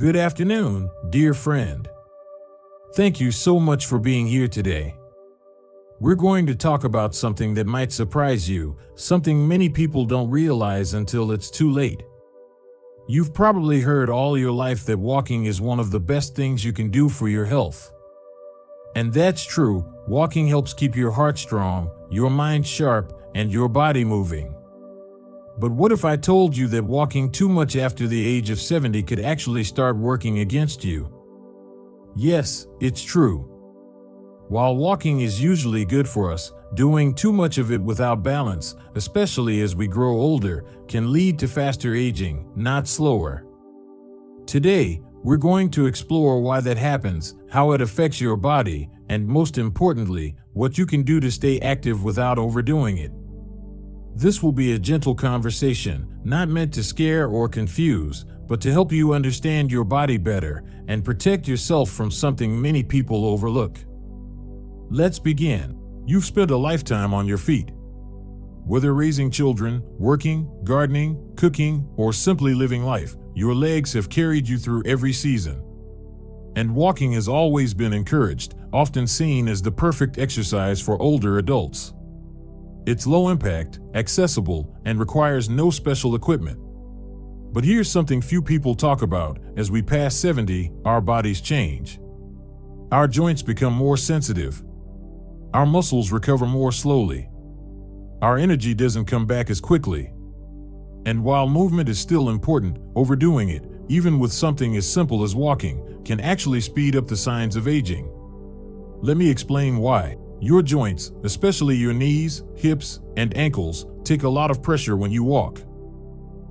Good afternoon, dear friend. Thank you so much for being here today. We're going to talk about something that might surprise you, something many people don't realize until it's too late. You've probably heard all your life that walking is one of the best things you can do for your health. And that's true. Walking helps keep your heart strong, your mind sharp, and your body moving. But what if I told you that walking too much after the age of 70 could actually start working against you? Yes, it's true. While walking is usually good for us, doing too much of it without balance, especially as we grow older, can lead to faster aging, not slower. Today, we're going to explore why that happens, how it affects your body, and most importantly, what you can do to stay active without overdoing it. This will be a gentle conversation, not meant to scare or confuse, but to help you understand your body better and protect yourself from something many people overlook. Let's begin. You've spent a lifetime on your feet. Whether raising children, working, gardening, cooking, or simply living life, your legs have carried you through every season. And walking has always been encouraged, often seen as the perfect exercise for older adults. It's low impact, accessible, and requires no special equipment. But here's something few people talk about. As we pass 70, our bodies change. Our joints become more sensitive. Our muscles recover more slowly. Our energy doesn't come back as quickly. And while movement is still important, overdoing it, even with something as simple as walking, can actually speed up the signs of aging. Let me explain why. Your joints, especially your knees, hips, and ankles, take a lot of pressure when you walk.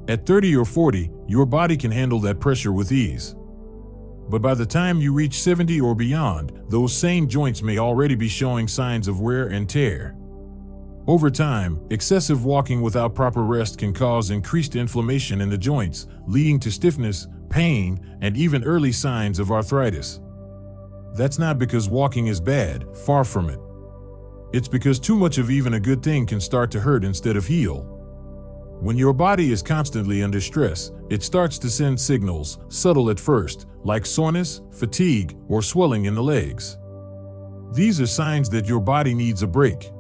At 30 or 40, your body can handle that pressure with ease. But by the time you reach 70 or beyond, those same joints may already be showing signs of wear and tear. Over time, excessive walking without proper rest can cause increased inflammation in the joints, leading to stiffness, pain, and even early signs of arthritis. That's not because walking is bad, far from it. It's because too much of even a good thing can start to hurt instead of heal. When your body is constantly under stress, it starts to send signals, subtle at first, like soreness, fatigue, or swelling in the legs. These are signs that your body needs a break.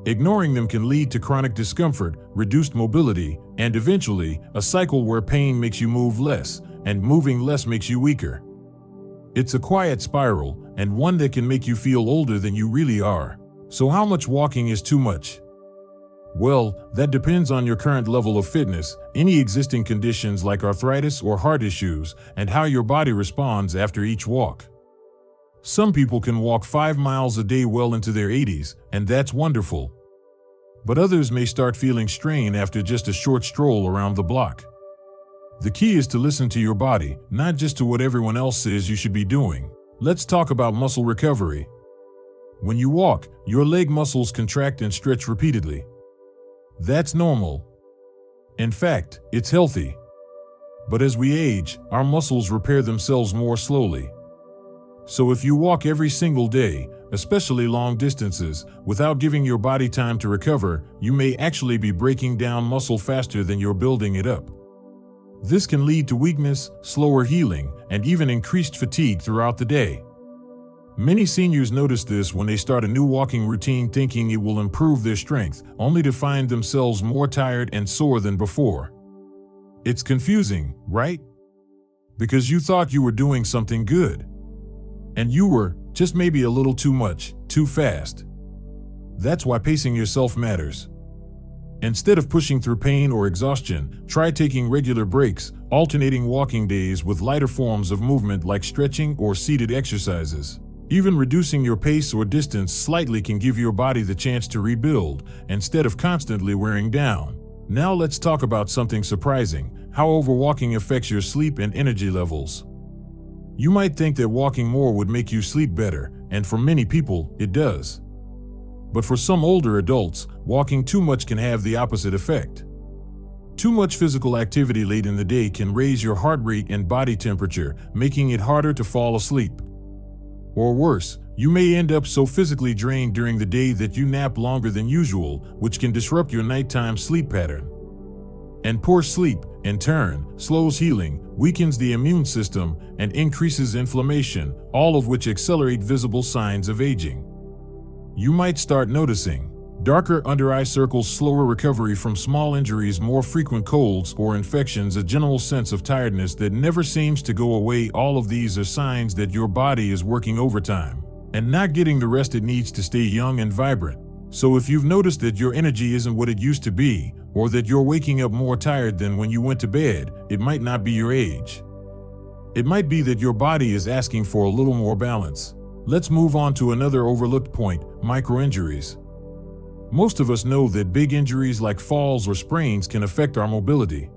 Ignoring them can lead to chronic discomfort, reduced mobility, and eventually, a cycle where pain makes you move less, and moving less makes you weaker. It's a quiet spiral, and one that can make you feel older than you really are. So how much walking is too much? Well, that depends on your current level of fitness, any existing conditions like arthritis or heart issues, and how your body responds after each walk. Some people can walk 5 miles a day well into their 80s, and that's wonderful. But others may start feeling strain after just a short stroll around the block. The key is to listen to your body, not just to what everyone else says you should be doing. Let's talk about muscle recovery. When you walk, your leg muscles contract and stretch repeatedly. That's normal. In fact, it's healthy. But as we age, our muscles repair themselves more slowly. So if you walk every single day, especially long distances, without giving your body time to recover, you may actually be breaking down muscle faster than you're building it up. This can lead to weakness, slower healing, and even increased fatigue throughout the day. Many seniors notice this when they start a new walking routine thinking it will improve their strength, only to find themselves more tired and sore than before. It's confusing, right? Because you thought you were doing something good. And you were, just maybe a little too much, too fast. That's why pacing yourself matters. Instead of pushing through pain or exhaustion, try taking regular breaks, alternating walking days with lighter forms of movement like stretching or seated exercises. Even reducing your pace or distance slightly can give your body the chance to rebuild, instead of constantly wearing down. Now let's talk about something surprising, how overwalking affects your sleep and energy levels. You might think that walking more would make you sleep better, and for many people, it does. But for some older adults, walking too much can have the opposite effect. Too much physical activity late in the day can raise your heart rate and body temperature, making it harder to fall asleep. Or worse, you may end up so physically drained during the day that you nap longer than usual, which can disrupt your nighttime sleep pattern. And poor sleep, in turn, slows healing, weakens the immune system, and increases inflammation, all of which accelerate visible signs of aging. You might start noticing darker under-eye circles, slower recovery from small injuries, more frequent colds or infections, a general sense of tiredness that never seems to go away. All of these are signs that your body is working overtime and not getting the rest it needs to stay young and vibrant. So if you've noticed that your energy isn't what it used to be, or that you're waking up more tired than when you went to bed, it might not be your age. It might be that your body is asking for a little more balance. Let's move on to another overlooked point: microinjuries. Most of us know that big injuries like falls or sprains can affect our mobility.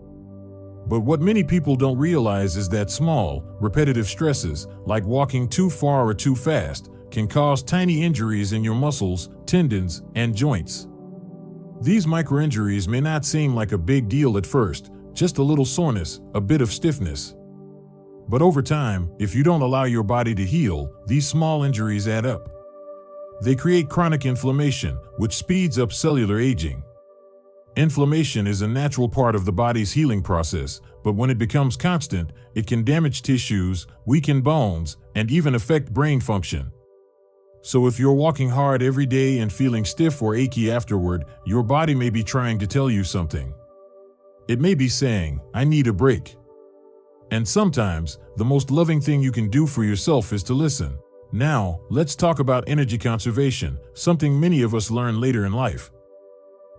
But what many people don't realize is that small, repetitive stresses, like walking too far or too fast, can cause tiny injuries in your muscles, tendons, and joints. These microinjuries may not seem like a big deal at first, just a little soreness, a bit of stiffness. But over time, if you don't allow your body to heal, these small injuries add up. They create chronic inflammation, which speeds up cellular aging. Inflammation is a natural part of the body's healing process, but when it becomes constant, it can damage tissues, weaken bones, and even affect brain function. So if you're walking hard every day and feeling stiff or achy afterward, your body may be trying to tell you something. It may be saying, "I need a break." And sometimes, the most loving thing you can do for yourself is to listen. Now, let's talk about energy conservation, something many of us learn later in life.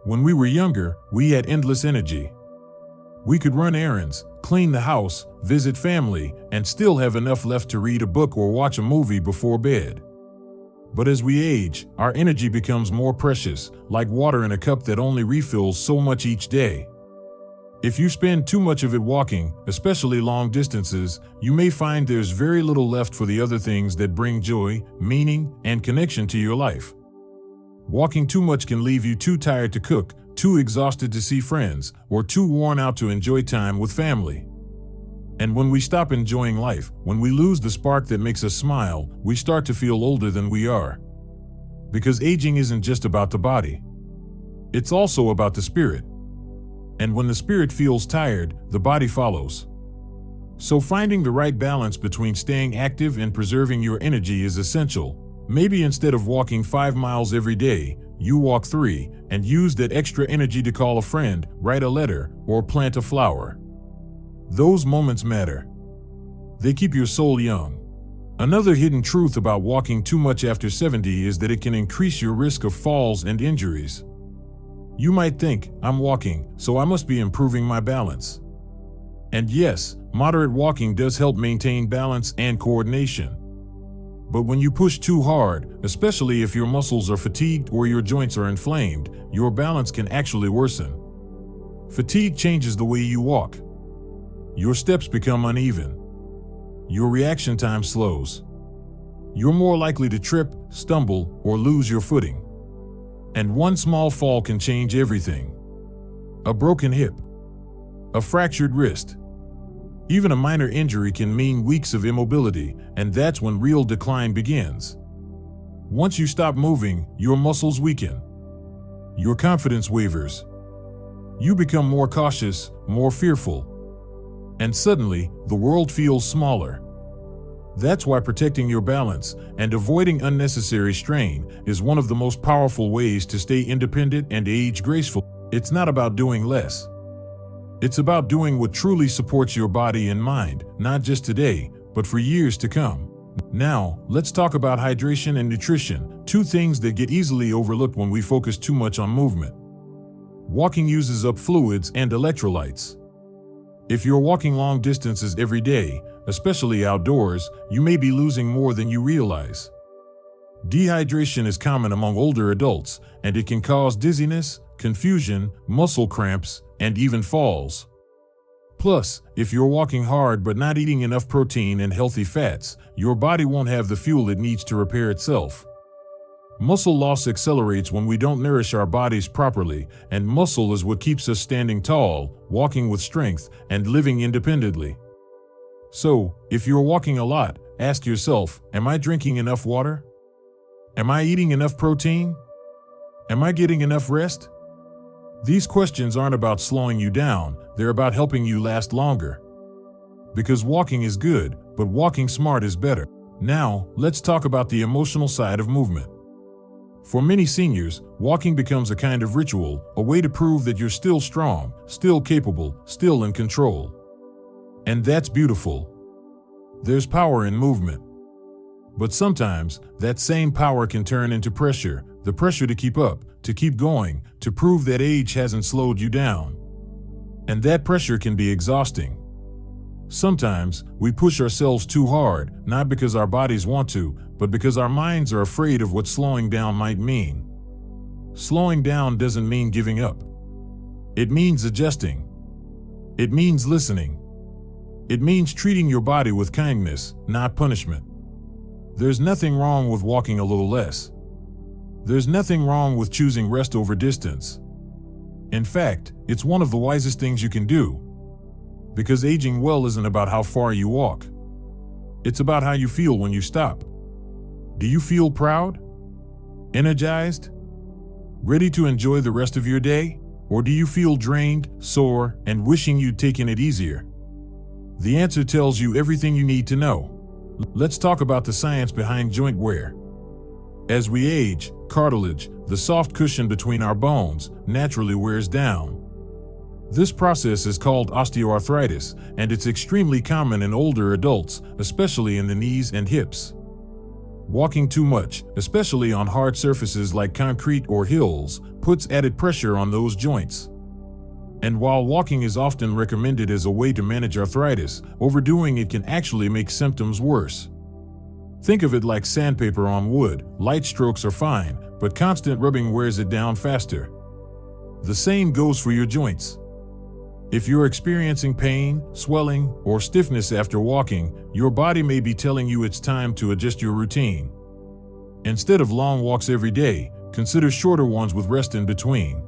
When we were younger, we had endless energy. We could run errands, clean the house, visit family, and still have enough left to read a book or watch a movie before bed. But as we age, our energy becomes more precious, like water in a cup that only refills so much each day. If you spend too much of it walking, especially long distances, you may find there's very little left for the other things that bring joy, meaning, and connection to your life. Walking too much can leave you too tired to cook, too exhausted to see friends, or too worn out to enjoy time with family. And when we stop enjoying life, when we lose the spark that makes us smile, we start to feel older than we are. Because aging isn't just about the body. It's also about the spirit. And when the spirit feels tired, the body follows. So finding the right balance between staying active and preserving your energy is essential. Maybe instead of walking 5 miles every day, you walk 3 and use that extra energy to call a friend, write a letter, or plant a flower. Those moments matter. They keep your soul young. Another hidden truth about walking too much after 70 is that it can increase your risk of falls and injuries. You might think, "I'm walking, so I must be improving my balance." And yes, moderate walking does help maintain balance and coordination. But when you push too hard, especially if your muscles are fatigued or your joints are inflamed, your balance can actually worsen. Fatigue changes the way you walk. Your steps become uneven. Your reaction time slows. You're more likely to trip, stumble, or lose your footing. And one small fall can change everything. A broken hip, a fractured wrist, even a minor injury can mean weeks of immobility, and that's when real decline begins. Once you stop moving, your muscles weaken. Your confidence wavers. You become more cautious, more fearful. And suddenly, the world feels smaller. That's why protecting your balance and avoiding unnecessary strain is one of the most powerful ways to stay independent and age graceful. It's not about doing less. It's about doing what truly supports your body and mind, not just today, but for years to come. Now, let's talk about hydration and nutrition, two things that get easily overlooked when we focus too much on movement. Walking uses up fluids and electrolytes. If you're walking long distances every day, especially outdoors, you may be losing more than you realize. Dehydration is common among older adults, and it can cause dizziness, confusion, muscle cramps, and even falls. Plus, if you're walking hard but not eating enough protein and healthy fats, your body won't have the fuel it needs to repair itself. Muscle loss accelerates when we don't nourish our bodies properly, and muscle is what keeps us standing tall, walking with strength, and living independently. So, if you're walking a lot, ask yourself, am I drinking enough water? Am I eating enough protein? Am I getting enough rest? These questions aren't about slowing you down, they're about helping you last longer. Because walking is good, but walking smart is better. Now, let's talk about the emotional side of movement. For many seniors, walking becomes a kind of ritual, a way to prove that you're still strong, still capable, still in control. And that's beautiful. There's power in movement. But sometimes, that same power can turn into pressure, the pressure to keep up, to keep going, to prove that age hasn't slowed you down. And that pressure can be exhausting. Sometimes, we push ourselves too hard, not because our bodies want to, but because our minds are afraid of what slowing down might mean. Slowing down doesn't mean giving up. It means adjusting. It means listening. It means treating your body with kindness, not punishment. There's nothing wrong with walking a little less. There's nothing wrong with choosing rest over distance. In fact, it's one of the wisest things you can do. Because aging well isn't about how far you walk. It's about how you feel when you stop. Do you feel proud? Energized? Ready to enjoy the rest of your day? Or do you feel drained, sore, and wishing you'd taken it easier? The answer tells you everything you need to know. Let's talk about the science behind joint wear. As we age, cartilage, the soft cushion between our bones, naturally wears down. This process is called osteoarthritis, and it's extremely common in older adults, especially in the knees and hips. Walking too much, especially on hard surfaces like concrete or hills, puts added pressure on those joints. And while walking is often recommended as a way to manage arthritis, overdoing it can actually make symptoms worse. Think of it like sandpaper on wood. Light strokes are fine, but constant rubbing wears it down faster. The same goes for your joints. If you're experiencing pain, swelling, or stiffness after walking, your body may be telling you it's time to adjust your routine. Instead of long walks every day, consider shorter ones with rest in between.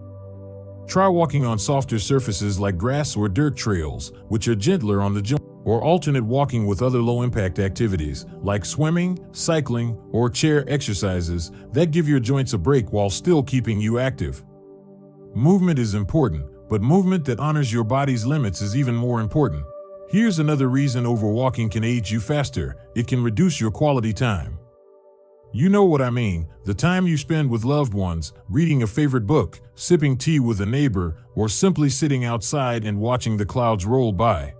Try walking on softer surfaces like grass or dirt trails, which are gentler on the joint, or alternate walking with other low-impact activities, like swimming, cycling, or chair exercises that give your joints a break while still keeping you active. Movement is important, but movement that honors your body's limits is even more important. Here's another reason overwalking can age you faster: it can reduce your quality time. You know what I mean, the time you spend with loved ones, reading a favorite book, sipping tea with a neighbor, or simply sitting outside and watching the clouds roll by.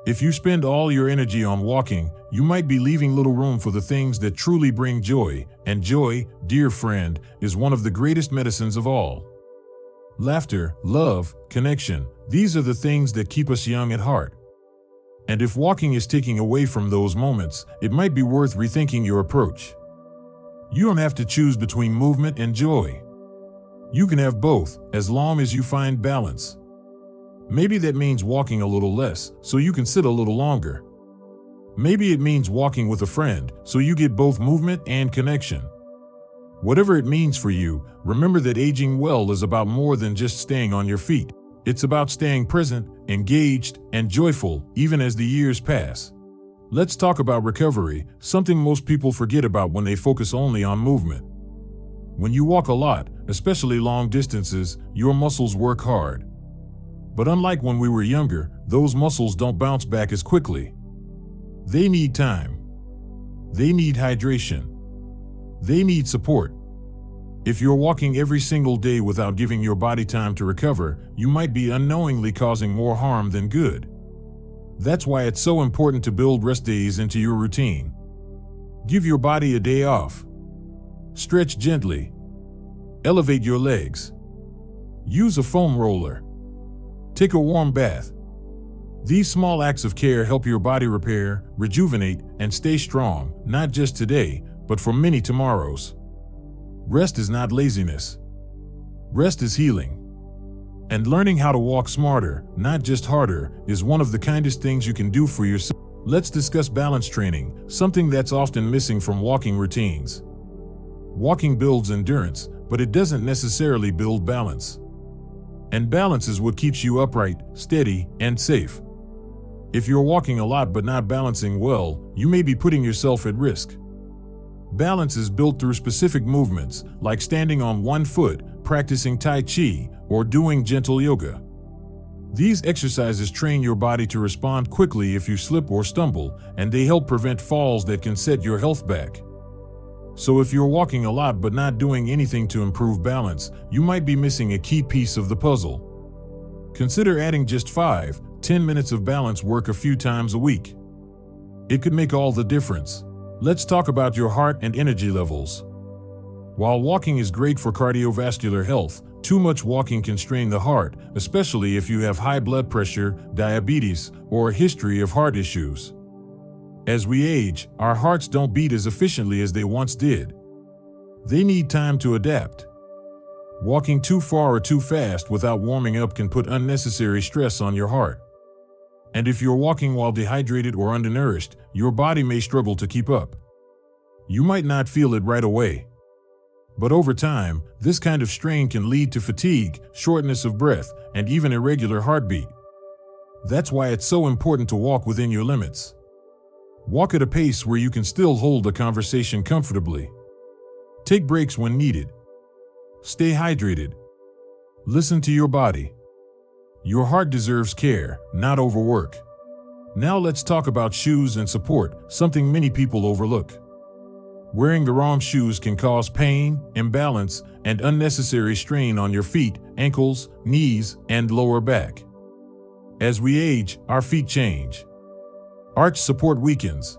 If you spend all your energy on walking, you might be leaving little room for the things that truly bring joy, and joy, dear friend, is one of the greatest medicines of all. Laughter, love, connection, these are the things that keep us young at heart. And if walking is taking away from those moments, it might be worth rethinking your approach. You don't have to choose between movement and joy. You can have both, as long as you find balance. Maybe that means walking a little less, so you can sit a little longer. Maybe it means walking with a friend, so you get both movement and connection. Whatever it means for you, remember that aging well is about more than just staying on your feet. It's about staying present, engaged, and joyful, even as the years pass. Let's talk about recovery, something most people forget about when they focus only on movement. When you walk a lot, especially long distances, your muscles work hard. But unlike when we were younger, those muscles don't bounce back as quickly. They need time. They need hydration. They need support. If you're walking every single day without giving your body time to recover, you might be unknowingly causing more harm than good. That's why it's so important to build rest days into your routine. Give your body a day off. Stretch gently. Elevate your legs. Use a foam roller. Take a warm bath. These small acts of care help your body repair, rejuvenate, and stay strong, not just today, but for many tomorrows. Rest is not laziness. Rest is healing. And learning how to walk smarter, not just harder, is one of the kindest things you can do for yourself. Let's discuss balance training, something that's often missing from walking routines. Walking builds endurance, but it doesn't necessarily build balance. And balance is what keeps you upright, steady, and safe. If you're walking a lot but not balancing well, you may be putting yourself at risk. Balance is built through specific movements, like standing on one foot, practicing Tai Chi, or doing gentle yoga. These exercises train your body to respond quickly if you slip or stumble, and they help prevent falls that can set your health back. So if you're walking a lot but not doing anything to improve balance, you might be missing a key piece of the puzzle. Consider adding just 5-10 minutes of balance work a few times a week. It could make all the difference. Let's talk about your heart and energy levels. While walking is great for cardiovascular health, too much walking can strain the heart, especially if you have high blood pressure, diabetes, or a history of heart issues. As we age, our hearts don't beat as efficiently as they once did. They need time to adapt. Walking too far or too fast without warming up can put unnecessary stress on your heart. And if you're walking while dehydrated or undernourished, your body may struggle to keep up. You might not feel it right away. But over time, this kind of strain can lead to fatigue, shortness of breath, and even irregular heartbeat. That's why it's so important to walk within your limits. Walk at a pace where you can still hold a conversation comfortably. Take breaks when needed. Stay hydrated. Listen to your body. Your heart deserves care, not overwork. Now let's talk about shoes and support, something many people overlook. Wearing the wrong shoes can cause pain, imbalance, and unnecessary strain on your feet, ankles, knees, and lower back. As we age, our feet change. Arch support weakens.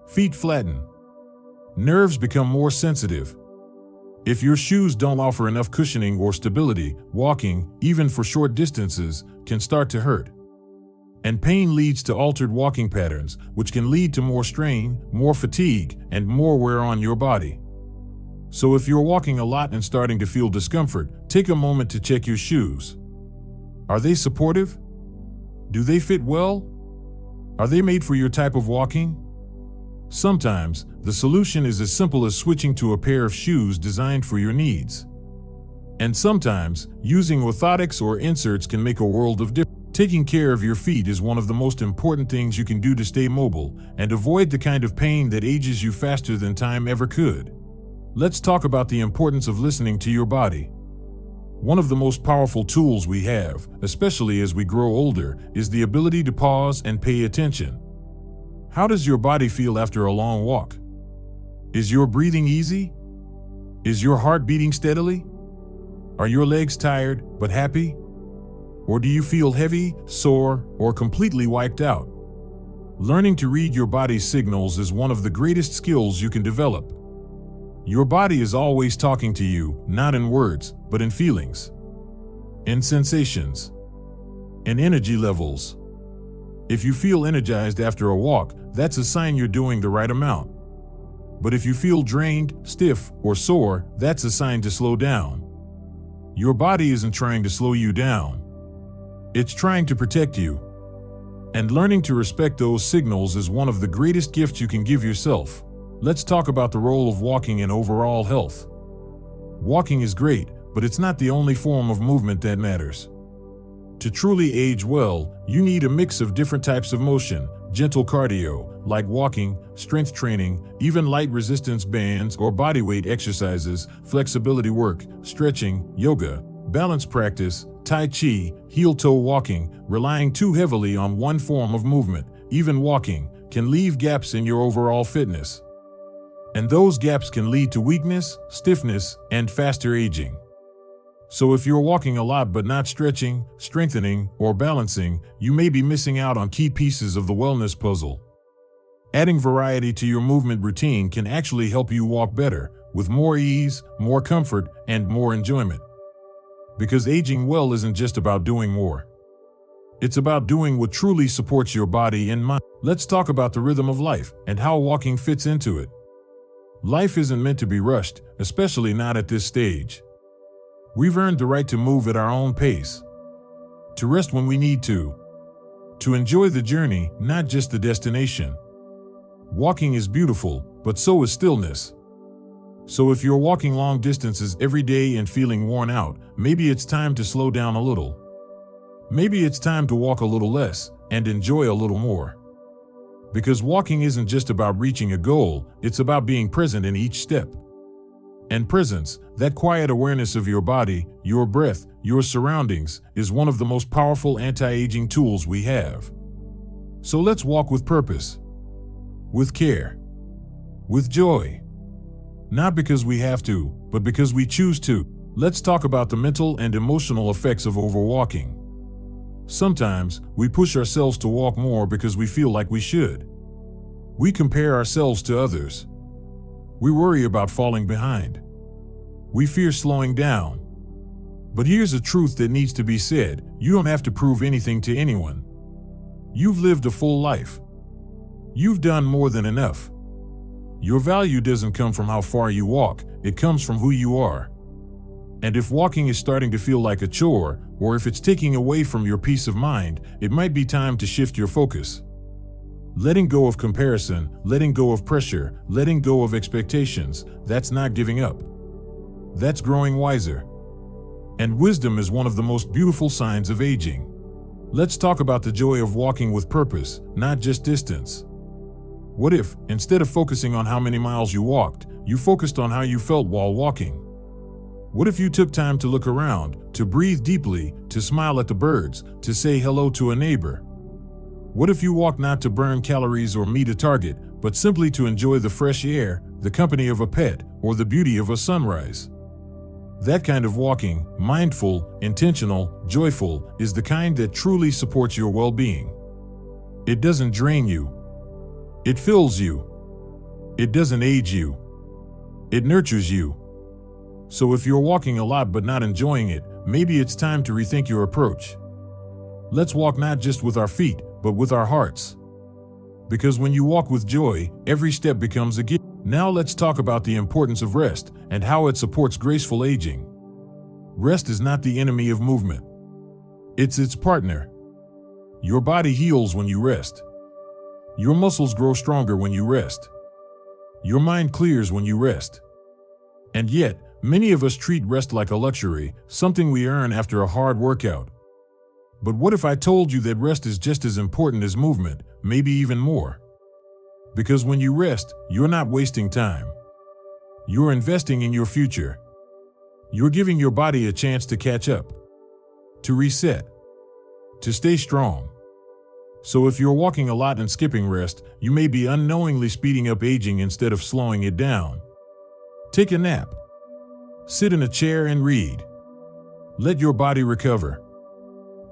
Feet flatten. Nerves become more sensitive. If your shoes don't offer enough cushioning or stability, walking, even for short distances, can start to hurt. And pain leads to altered walking patterns, which can lead to more strain, more fatigue, and more wear on your body. So if you're walking a lot and starting to feel discomfort, take a moment to check your shoes. Are they supportive? Do they fit well? Are they made for your type of walking? Sometimes, the solution is as simple as switching to a pair of shoes designed for your needs. And sometimes, using orthotics or inserts can make a world of difference. Taking care of your feet is one of the most important things you can do to stay mobile and avoid the kind of pain that ages you faster than time ever could. Let's talk about the importance of listening to your body. One of the most powerful tools we have, especially as we grow older, is the ability to pause and pay attention. How does your body feel after a long walk? Is your breathing easy? Is your heart beating steadily? Are your legs tired but happy? Or do you feel heavy, sore, or completely wiped out? Learning to read your body's signals is one of the greatest skills you can develop. Your body is always talking to you, not in words, but in feelings, in sensations, in energy levels. If you feel energized after a walk, that's a sign you're doing the right amount. But if you feel drained, stiff, or sore, that's a sign to slow down. Your body isn't trying to slow you down. It's trying to protect you. And learning to respect those signals is one of the greatest gifts you can give yourself. Let's talk about the role of walking in overall health. Walking is great, but it's not the only form of movement that matters. To truly age well, you need a mix of different types of motion, gentle cardio, like walking, strength training, even light resistance bands or bodyweight exercises, flexibility work, stretching, yoga, balance practice, tai chi, heel-toe walking. Relying too heavily on one form of movement, even walking, can leave gaps in your overall fitness. And those gaps can lead to weakness, stiffness, and faster aging. So if you're walking a lot but not stretching, strengthening, or balancing, you may be missing out on key pieces of the wellness puzzle. Adding variety to your movement routine can actually help you walk better, with more ease, more comfort, and more enjoyment. Because aging well isn't just about doing more. It's about doing what truly supports your body and mind. Let's talk about the rhythm of life and how walking fits into it. Life isn't meant to be rushed, especially not at this stage. We've earned the right to move at our own pace, to rest when we need to enjoy the journey, not just the destination. Walking is beautiful, but so is stillness. So if you're walking long distances every day and feeling worn out, maybe it's time to slow down a little. Maybe it's time to walk a little less and enjoy a little more. Because walking isn't just about reaching a goal, it's about being present in each step. And presence, that quiet awareness of your body, your breath, your surroundings, is one of the most powerful anti-aging tools we have. So let's walk with purpose, with care, with joy. Not because we have to, but because we choose to. Let's talk about the mental and emotional effects of overwalking. Sometimes, we push ourselves to walk more because we feel like we should. We compare ourselves to others. We worry about falling behind. We fear slowing down. But here's a truth that needs to be said: you don't have to prove anything to anyone. You've lived a full life. You've done more than enough. Your value doesn't come from how far you walk, it comes from who you are. And if walking is starting to feel like a chore, or if it's taking away from your peace of mind, it might be time to shift your focus. Letting go of comparison, letting go of pressure, letting go of expectations, that's not giving up. That's growing wiser. And wisdom is one of the most beautiful signs of aging. Let's talk about the joy of walking with purpose, not just distance. What if, instead of focusing on how many miles you walked, you focused on how you felt while walking? What if you took time to look around, to breathe deeply, to smile at the birds, to say hello to a neighbor? What if you walked not to burn calories or meet a target, but simply to enjoy the fresh air, the company of a pet, or the beauty of a sunrise? That kind of walking, mindful, intentional, joyful, is the kind that truly supports your well-being. It doesn't drain you. It fills you. It doesn't age you. It nurtures you. So if you're walking a lot but not enjoying it, maybe it's time to rethink your approach. Let's walk not just with our feet, but with our hearts. Because when you walk with joy, every step becomes a gift. Now let's talk about the importance of rest and how it supports graceful aging. Rest is not the enemy of movement. It's its partner. Your body heals when you rest. Your muscles grow stronger when you rest. Your mind clears when you rest. And yet, many of us treat rest like a luxury, something we earn after a hard workout. But what if I told you that rest is just as important as movement, maybe even more? Because when you rest, you're not wasting time. You're investing in your future. You're giving your body a chance to catch up, to reset, to stay strong. So if you're walking a lot and skipping rest, you may be unknowingly speeding up aging instead of slowing it down. Take a nap. Sit in a chair and read. Let your body recover.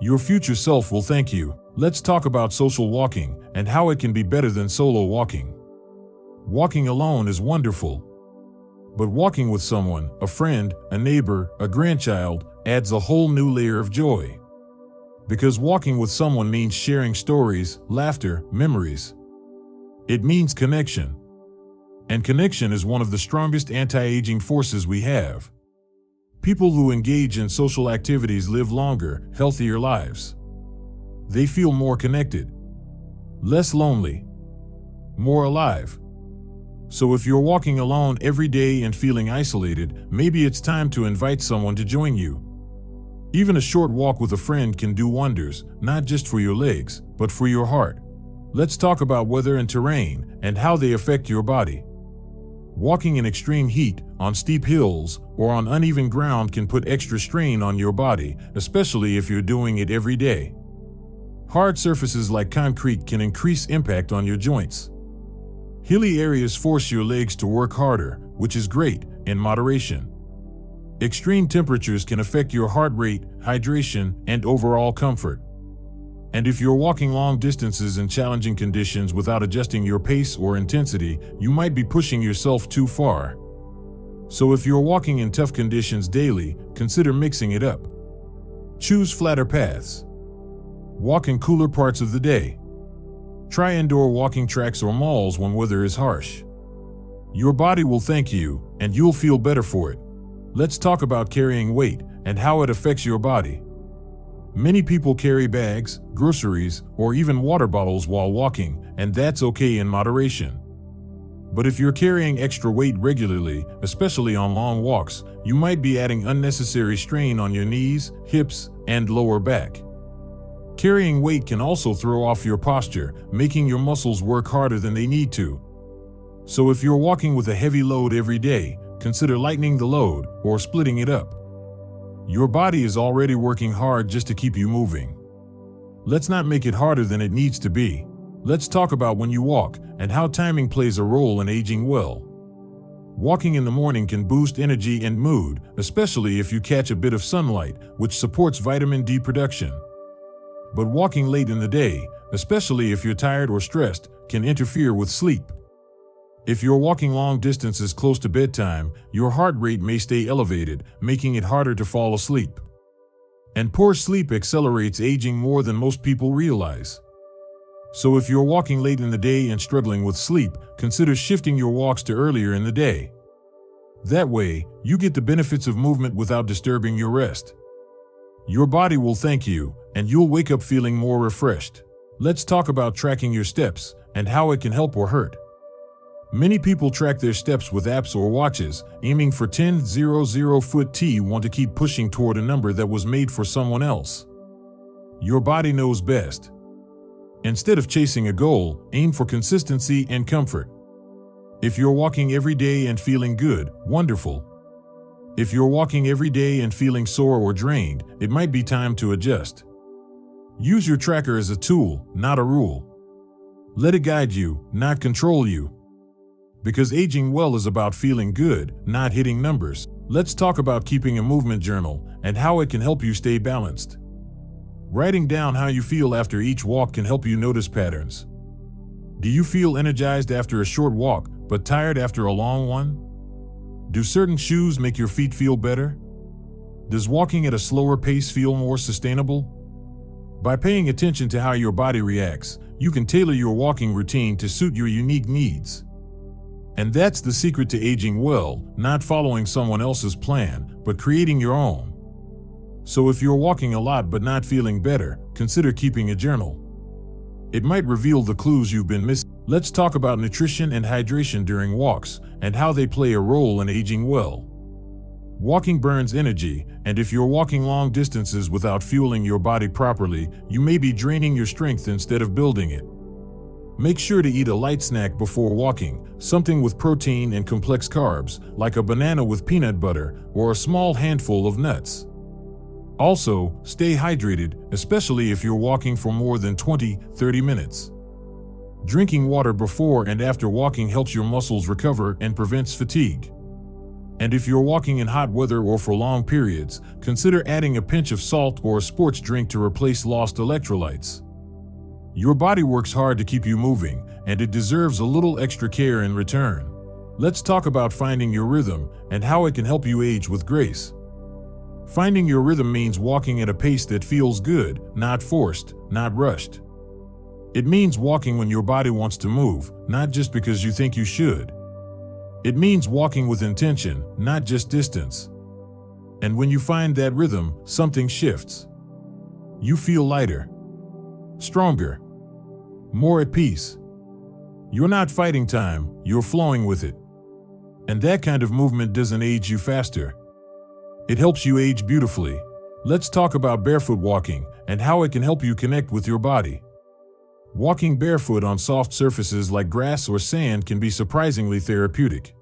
Your future self will thank you. Let's talk about social walking and how it can be better than solo walking. Walking alone is wonderful. But walking with someone, a friend, a neighbor, a grandchild, adds a whole new layer of joy. Because walking with someone means sharing stories, laughter, memories. It means connection. And connection is one of the strongest anti-aging forces we have. People who engage in social activities live longer, healthier lives. They feel more connected, less lonely, more alive. So if you're walking alone every day and feeling isolated, maybe it's time to invite someone to join you. Even a short walk with a friend can do wonders, not just for your legs, but for your heart. Let's talk about weather and terrain and how they affect your body. Walking in extreme heat, on steep hills, or on uneven ground can put extra strain on your body, especially if you're doing it every day. Hard surfaces like concrete can increase impact on your joints. Hilly areas force your legs to work harder, which is great, in moderation. Extreme temperatures can affect your heart rate, hydration, and overall comfort. And if you're walking long distances in challenging conditions without adjusting your pace or intensity, you might be pushing yourself too far. So if you're walking in tough conditions daily, consider mixing it up. Choose flatter paths. Walk in cooler parts of the day. Try indoor walking tracks or malls when weather is harsh. Your body will thank you, and you'll feel better for it. Let's talk about carrying weight and how it affects your body. Many people carry bags, groceries, or even water bottles while walking, and that's okay in moderation. But if you're carrying extra weight regularly, especially on long walks, you might be adding unnecessary strain on your knees, hips, and lower back. Carrying weight can also throw off your posture, making your muscles work harder than they need to. So if you're walking with a heavy load every day, consider lightening the load or splitting it up. Your body is already working hard just to keep you moving. Let's not make it harder than it needs to be. Let's talk about when you walk and how timing plays a role in aging well. Walking in the morning can boost energy and mood, especially if you catch a bit of sunlight, which supports vitamin D production. But walking late in the day, especially if you're tired or stressed, can interfere with sleep. If you're walking long distances close to bedtime, your heart rate may stay elevated, making it harder to fall asleep. And poor sleep accelerates aging more than most people realize. So if you're walking late in the day and struggling with sleep, consider shifting your walks to earlier in the day. That way, you get the benefits of movement without disturbing your rest. Your body will thank you, and you'll wake up feeling more refreshed. Let's talk about tracking your steps and how it can help or hurt. Many people track their steps with apps or watches, aiming for 10,000 foot T want to keep pushing toward a number that was made for someone else. Your body knows best. Instead of chasing a goal, aim for consistency and comfort. If you're walking every day and feeling good, wonderful. If you're walking every day and feeling sore or drained, it might be time to adjust. Use your tracker as a tool, not a rule. Let it guide you, not control you. Because aging well is about feeling good, not hitting numbers. Let's talk about keeping a movement journal and how it can help you stay balanced. Writing down how you feel after each walk can help you notice patterns. Do you feel energized after a short walk, but tired after a long one? Do certain shoes make your feet feel better? Does walking at a slower pace feel more sustainable? By paying attention to how your body reacts, you can tailor your walking routine to suit your unique needs. And that's the secret to aging well, not following someone else's plan, but creating your own. So if you're walking a lot but not feeling better, consider keeping a journal. It might reveal the clues you've been missing. Let's talk about nutrition and hydration during walks and how they play a role in aging well. Walking burns energy, and if you're walking long distances without fueling your body properly, you may be draining your strength instead of building it. Make sure to eat a light snack before walking, something with protein and complex carbs, like a banana with peanut butter or a small handful of nuts. Also, stay hydrated, especially if you're walking for more than 20-30 minutes. Drinking water before and after walking helps your muscles recover and prevents fatigue. And if you're walking in hot weather or for long periods, consider adding a pinch of salt or a sports drink to replace lost electrolytes. Your body works hard to keep you moving, and it deserves a little extra care in return. Let's talk about finding your rhythm and how it can help you age with grace. Finding your rhythm means walking at a pace that feels good, not forced, not rushed. It means walking when your body wants to move, not just because you think you should. It means walking with intention, not just distance. And when you find that rhythm, something shifts. You feel lighter, stronger, more at peace. You're not fighting time, you're flowing with it. And that kind of movement doesn't age you faster. It helps you age beautifully. Let's talk about barefoot walking and how it can help you connect with your body. Walking barefoot on soft surfaces like grass or sand can be surprisingly therapeutic.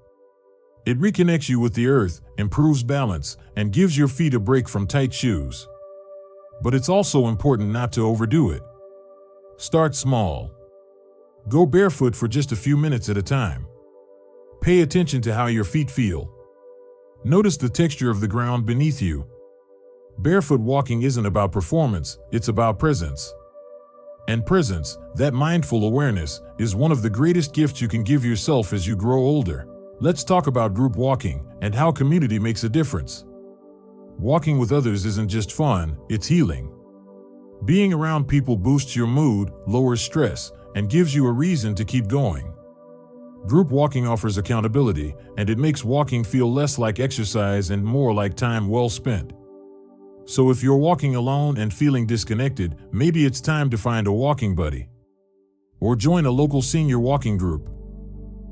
It reconnects you with the earth, improves balance, and gives your feet a break from tight shoes. But it's also important not to overdo it. Start small. Go barefoot for just a few minutes at a time. Pay attention to how your feet feel. Notice the texture of the ground beneath you. Barefoot walking isn't about performance, it's about presence. And presence, that mindful awareness, is one of the greatest gifts you can give yourself as you grow older. Let's talk about group walking and how community makes a difference. Walking with others isn't just fun, it's healing. Being around people boosts your mood, lowers stress, and gives you a reason to keep going. Group walking offers accountability, and it makes walking feel less like exercise and more like time well spent. So if you're walking alone and feeling disconnected, maybe it's time to find a walking buddy. Or join a local senior walking group.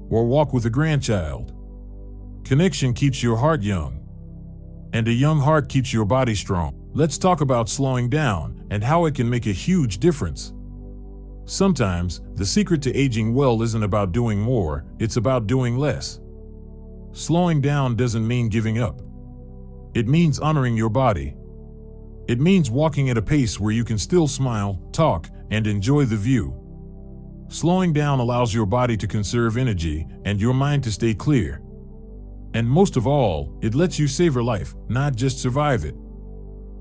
Or walk with a grandchild. Connection keeps your heart young. And a young heart keeps your body strong. Let's talk about slowing down and how it can make a huge difference. Sometimes, the secret to aging well isn't about doing more, it's about doing less. Slowing down doesn't mean giving up. It means honoring your body. It means walking at a pace where you can still smile, talk, and enjoy the view. Slowing down allows your body to conserve energy and your mind to stay clear. And most of all, it lets you savor life, not just survive it.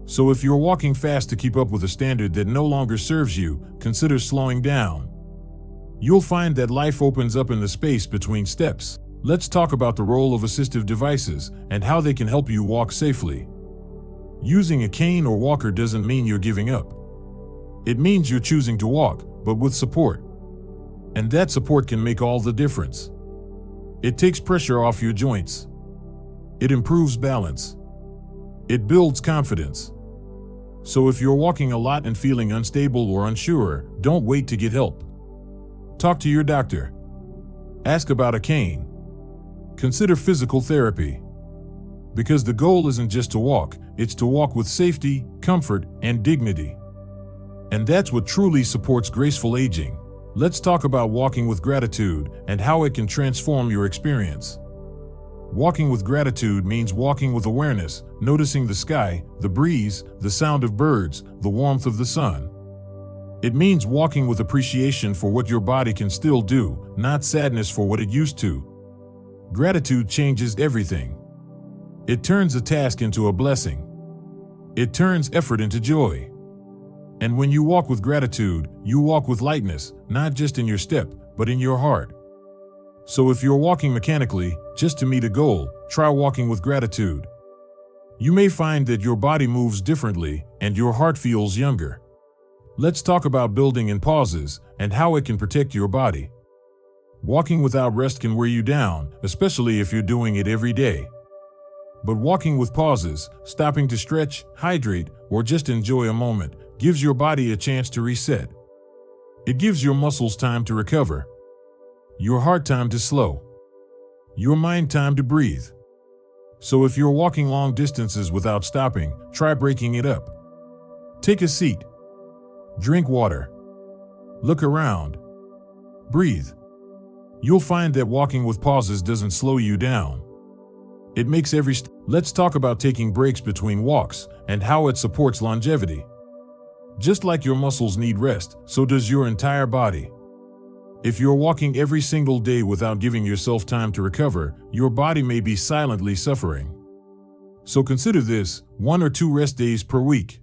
So if you're walking fast to keep up with a standard that no longer serves you, consider slowing down. You'll find that life opens up in the space between steps. Let's talk about the role of assistive devices and how they can help you walk safely. Using a cane or walker doesn't mean you're giving up. It means you're choosing to walk, but with support. And that support can make all the difference. It takes pressure off your joints. It improves balance. It builds confidence. So if you're walking a lot and feeling unstable or unsure, don't wait to get help. Talk to your doctor. Ask about a cane. Consider physical therapy. Because the goal isn't just to walk, it's to walk with safety, comfort, and dignity. And that's what truly supports graceful aging. Let's talk about walking with gratitude and how it can transform your experience. Walking with gratitude means walking with awareness, noticing the sky, the breeze, the sound of birds, the warmth of the sun. It means walking with appreciation for what your body can still do, not sadness for what it used to. Gratitude changes everything. It turns a task into a blessing. It turns effort into joy. And when you walk with gratitude, you walk with lightness, not just in your step, but in your heart. So if you're walking mechanically, just to meet a goal, try walking with gratitude. You may find that your body moves differently and your heart feels younger. Let's talk about building in pauses and how it can protect your body. Walking without rest can wear you down, especially if you're doing it every day. But walking with pauses, stopping to stretch, hydrate, or just enjoy a moment, gives your body a chance to reset. It gives your muscles time to recover, your heart time to slow, your mind time to breathe. So if you're walking long distances without stopping, try breaking it up. Take a seat. Drink water. Look around. Breathe. You'll find that walking with pauses doesn't slow you down. It makes every Let's talk about taking breaks between walks and how it supports longevity. Just like your muscles need rest, so does your entire body. If you're walking every single day without giving yourself time to recover, your body may be silently suffering. So consider this: 1 or 2 rest days per week.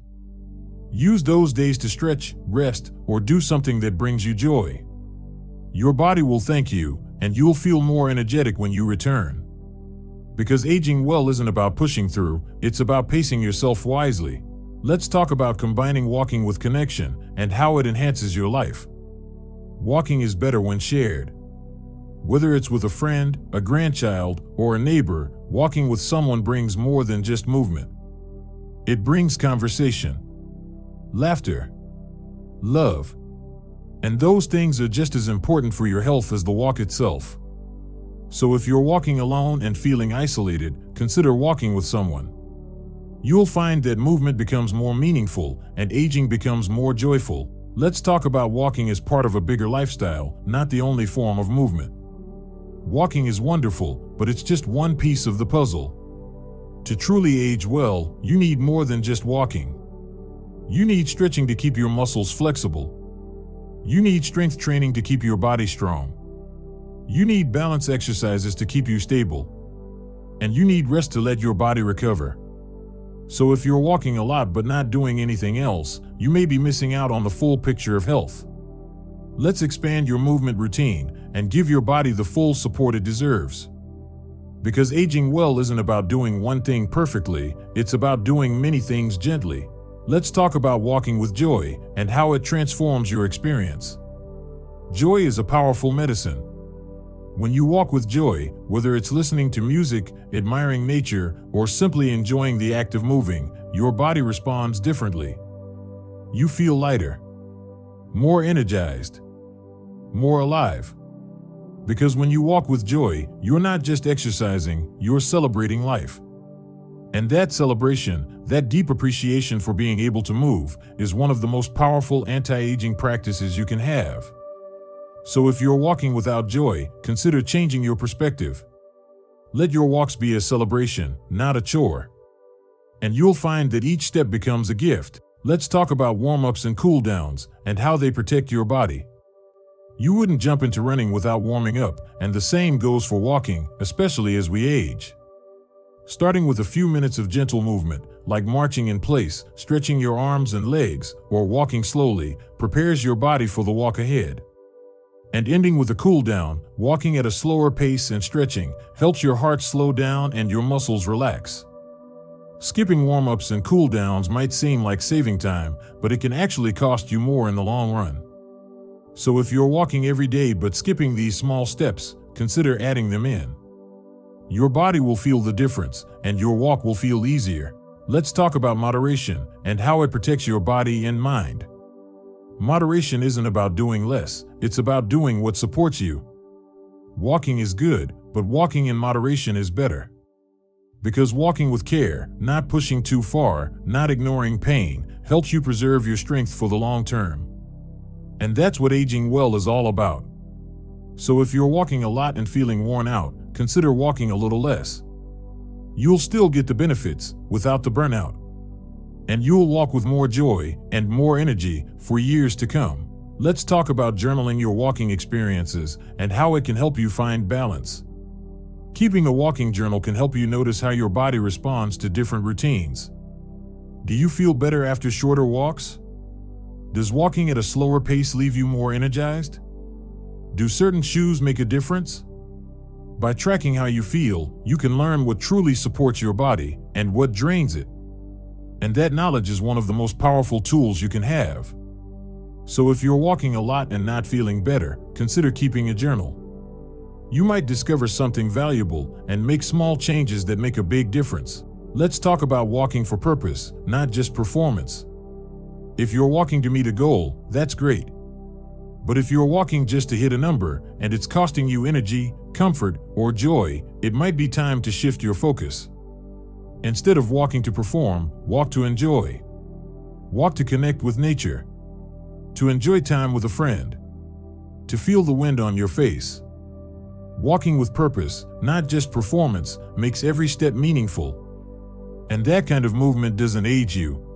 Use those days to stretch, rest, or do something that brings you joy. Your body will thank you, and you'll feel more energetic when you return. Because aging well isn't about pushing through, it's about pacing yourself wisely. Let's talk about combining walking with connection and how it enhances your life. Walking is better when shared. Whether it's with a friend, a grandchild, or a neighbor, walking with someone brings more than just movement. It brings conversation, laughter, love. And those things are just as important for your health as the walk itself. So if you're walking alone and feeling isolated, consider walking with someone. You'll find that movement becomes more meaningful and aging becomes more joyful. Let's talk about walking as part of a bigger lifestyle, not the only form of movement. Walking is wonderful, but it's just one piece of the puzzle. To truly age well, you need more than just walking. You need stretching to keep your muscles flexible. You need strength training to keep your body strong. You need balance exercises to keep you stable. And you need rest to let your body recover. So if you're walking a lot but not doing anything else, you may be missing out on the full picture of health. Let's expand your movement routine and give your body the full support it deserves. Because aging well isn't about doing one thing perfectly, it's about doing many things gently. Let's talk about walking with joy and how it transforms your experience. Joy is a powerful medicine. When you walk with joy, whether it's listening to music, admiring nature, or simply enjoying the act of moving, your body responds differently. You feel lighter, more energized, more alive. Because when you walk with joy, you're not just exercising, you're celebrating life. And that celebration, that deep appreciation for being able to move, is one of the most powerful anti-aging practices you can have. So if you're walking without joy, consider changing your perspective. Let your walks be a celebration, not a chore. And you'll find that each step becomes a gift. Let's talk about warm-ups and cool-downs and how they protect your body. You wouldn't jump into running without warming up, and the same goes for walking, especially as we age. Starting with a few minutes of gentle movement, like marching in place, stretching your arms and legs, or walking slowly, prepares your body for the walk ahead. And ending with a cool down, walking at a slower pace and stretching, helps your heart slow down and your muscles relax. Skipping warm-ups and cool downs might seem like saving time, but it can actually cost you more in the long run. So if you're walking every day but skipping these small steps, consider adding them in. Your body will feel the difference, and your walk will feel easier. Let's talk about moderation and how it protects your body and mind. Moderation isn't about doing less, it's about doing what supports you. Walking is good, but walking in moderation is better. Because walking with care, not pushing too far, not ignoring pain, helps you preserve your strength for the long term. And that's what aging well is all about. So if you're walking a lot and feeling worn out, consider walking a little less. You'll still get the benefits without the burnout. And you'll walk with more joy and more energy for years to come. Let's talk about journaling your walking experiences and how it can help you find balance. Keeping a walking journal can help you notice how your body responds to different routines. Do you feel better after shorter walks? Does walking at a slower pace leave you more energized? Do certain shoes make a difference? By tracking how you feel, you can learn what truly supports your body and what drains it. And that knowledge is one of the most powerful tools you can have. So if you're walking a lot and not feeling better, consider keeping a journal. You might discover something valuable and make small changes that make a big difference. Let's talk about walking for purpose, not just performance. If you're walking to meet a goal, that's great. But if you're walking just to hit a number and it's costing you energy, comfort, or joy, it might be time to shift your focus. Instead of walking to perform, walk to enjoy. Walk to connect with nature. To enjoy time with a friend. To feel the wind on your face. Walking with purpose, not just performance, makes every step meaningful. And that kind of movement doesn't age you.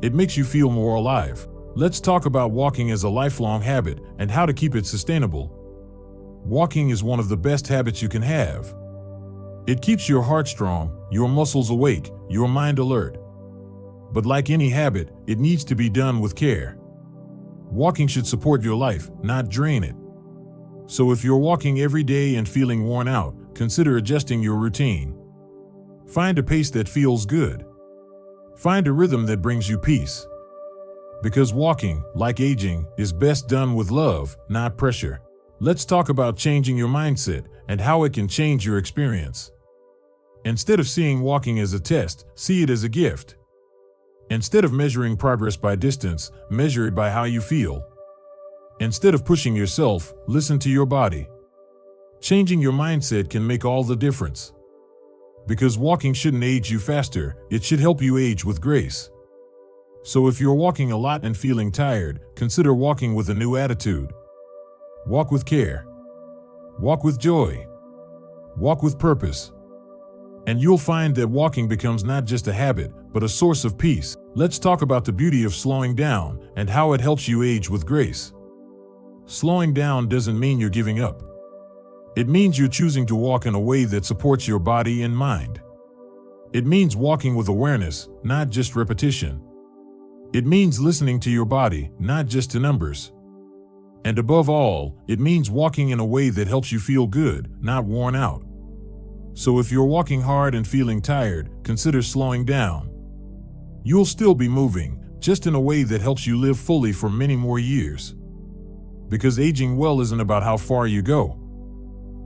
It makes you feel more alive. Let's talk about walking as a lifelong habit and how to keep it sustainable. Walking is one of the best habits you can have. It keeps your heart strong, your muscles awake, your mind alert. But like any habit, it needs to be done with care. Walking should support your life, not drain it. So if you're walking every day and feeling worn out, consider adjusting your routine. Find a pace that feels good. Find a rhythm that brings you peace. Because walking, like aging, is best done with love, not pressure. Let's talk about changing your mindset and how it can change your experience. Instead of seeing walking as a test, see it as a gift. Instead of measuring progress by distance, measure it by how you feel. Instead of pushing yourself, listen to your body. Changing your mindset can make all the difference. Because walking shouldn't age you faster, it should help you age with grace. So if you're walking a lot and feeling tired, consider walking with a new attitude. Walk with care. Walk with joy. Walk with purpose. And you'll find that walking becomes not just a habit, but a source of peace. Let's talk about the beauty of slowing down and how it helps you age with grace. Slowing down doesn't mean you're giving up. It means you're choosing to walk in a way that supports your body and mind. It means walking with awareness, not just repetition. It means listening to your body, not just to numbers. And above all, it means walking in a way that helps you feel good, not worn out. So if you're walking hard and feeling tired, consider slowing down. You'll still be moving, just in a way that helps you live fully for many more years. Because aging well isn't about how far you go.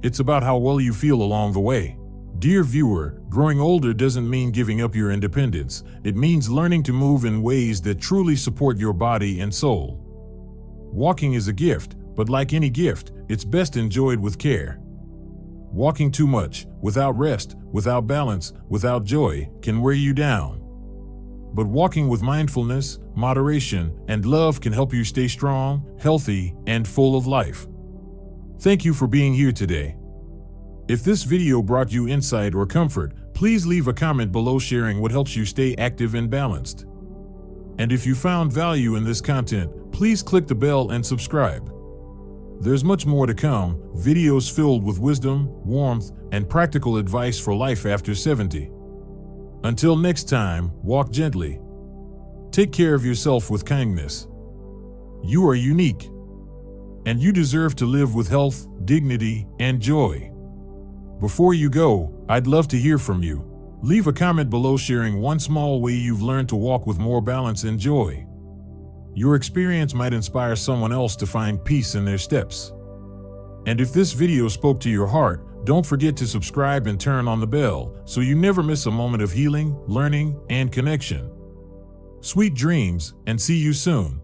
It's about how well you feel along the way. Dear viewer, growing older doesn't mean giving up your independence. It means learning to move in ways that truly support your body and soul. Walking is a gift, but like any gift, it's best enjoyed with care. Walking too much, without rest, without balance, without joy, can wear you down. But walking with mindfulness, moderation, and love can help you stay strong, healthy, and full of life. Thank you for being here today. If this video brought you insight or comfort, please leave a comment below sharing what helps you stay active and balanced. And if you found value in this content, please click the bell and subscribe. There's much more to come, videos filled with wisdom, warmth, and practical advice for life after 70. Until next time, walk gently. Take care of yourself with kindness. You are unique, and you deserve to live with health, dignity, and joy. Before you go, I'd love to hear from you. Leave a comment below sharing one small way you've learned to walk with more balance and joy. Your experience might inspire someone else to find peace in their steps. And if this video spoke to your heart, don't forget to subscribe and turn on the bell so you never miss a moment of healing, learning, and connection. Sweet dreams, and see you soon.